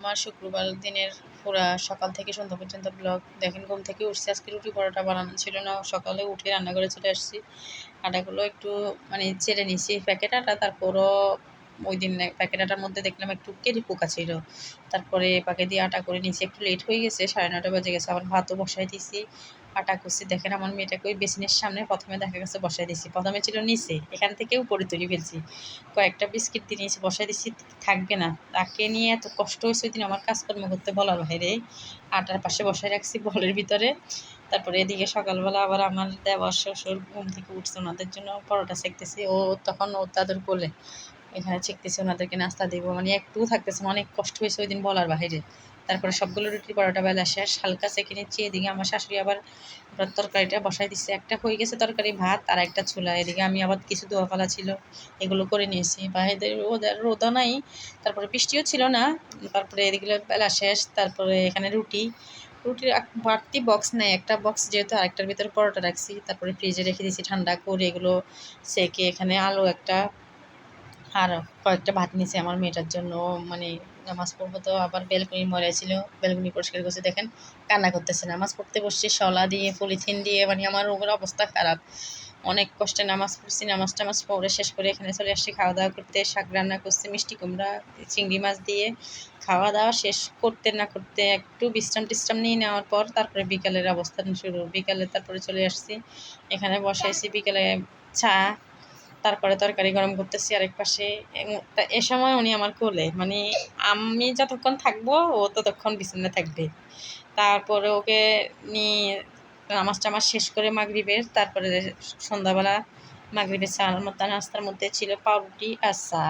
আমার শুক্রবার দিনের পুরা সকাল থেকে সন্ধ্যা পর্যন্ত ব্লগ দেখেন। ঘুম থেকে উঠছি, আজকে রুটি পরোটা বানানো ছিল না, সকালে উঠে রান্না করে চলে আসছি। আটাগুলো একটু মানে চেড়ে নিছি প্যাকেট আটা, তারপরও ওই দিন প্যাকেট আটার মধ্যে দেখলাম একটু কেরি পোকা ছিল, তারপরে পাকে দিয়ে আটা করে নিয়েছি। একটু লেট হয়ে গেছে, 9:30 বেজে গেছে। আবার ভাতও বসাই দিয়েছি, আটা করছি। দেখেন আমার মেয়েটাকে ওই বেসিনের সামনে প্রথমে দেখা গেছে বসাই দিয়েছি, প্রথমে ছিল নিচে, এখান থেকে উপরে তুলে ফেলছি। কয়েকটা বিস্কিট দিয়ে নিয়েছি, বসাই দিচ্ছি, থাকবে না। তাকে নিয়ে এত কষ্ট হয়েছে ওই দিন আমার, কাজকর্ম করতে বলার বাইরে। আটার পাশে বসাই রাখছি বলের ভিতরে। তারপরে এদিকে সকালবেলা আবার আমার দেওয়ার শ্বশুর ঘুম থেকে উঠছে, ওনাদের জন্য পরোটা সেঁকতেছি। তখন ও তাদের কোলে এখানে চেকতেছি, ওনাদেরকে নাস্তা দিব, মানে একটু থাকতেছে, অনেক কষ্ট হয়েছে ওই দিন বলার বাইরে। তারপরে সবগুলো রুটি পরোটা বেলা শেষ, হালকা সেঁকে নিচ্ছি। এদিকে আমার শাশুড়ি আবার তরকারিটা বসাই দিচ্ছে, একটা হয়ে গেছে তরকারি, ভাত আর একটা চুলা। এদিকে আমি আবার কিছু দোয়া ফালা ছিল, এগুলো করে নিয়েছি। বাইরের রোদও নাই, তারপরে বৃষ্টিও ছিল না। তারপরে এদিকে বেলা শেষ, তারপরে এখানে রুটির বাড়তি বক্স নেই, একটা বক্স যেহেতু আরেকটার ভিতরে পরোটা রাখছি, তারপরে ফ্রিজে রেখে দিয়েছি ঠান্ডা করে। এগুলো সেকে এখানে আলু একটা আর কয়েকটা ভাত নিয়েছি আমার মেয়েটার জন্য। মানে নামাজ পড়বো তো, আবার বেলকুনি ময়লা ছিল, বেলকুনি পরিষ্কার করছে। দেখেন কান্না করতেছে, নামাজ পড়তে বসছি শলা দিয়ে পলিথিন দিয়ে, মানে আমার ওগুলো অবস্থা খারাপ। অনেক কষ্টে নামাজ পড়ছি, নামাজ পড়ে শেষ করে এখানে চলে আসছি খাওয়া দাওয়া করতে। শাক রান্না করছি মিষ্টি কুমড়া চিংড়ি মাছ দিয়ে। খাওয়া দাওয়া শেষ করতে না করতে একটু বিশ্রাম নিয়ে নেওয়ার পর তারপরে বিকালের অবস্থান শুরু। বিকালে তারপরে চলে আসছি, এখানে বসাইছি বিকেলে চা, তারপরে তরকারি গরম করতেছি আরেক পাশে। এ সময় উনি আমার কোলে, মানে আমি যতক্ষণ থাকবো ও ততক্ষণ বিছানায় থাকবে। তারপরে ওকে নিয়ে নামাজ টামাজ শেষ করে মাগরিবের, তারপরে সন্ধ্যাবেলা মাগরিবের চা নাস্তার মধ্যে ছিল পাউরুটি আর চা।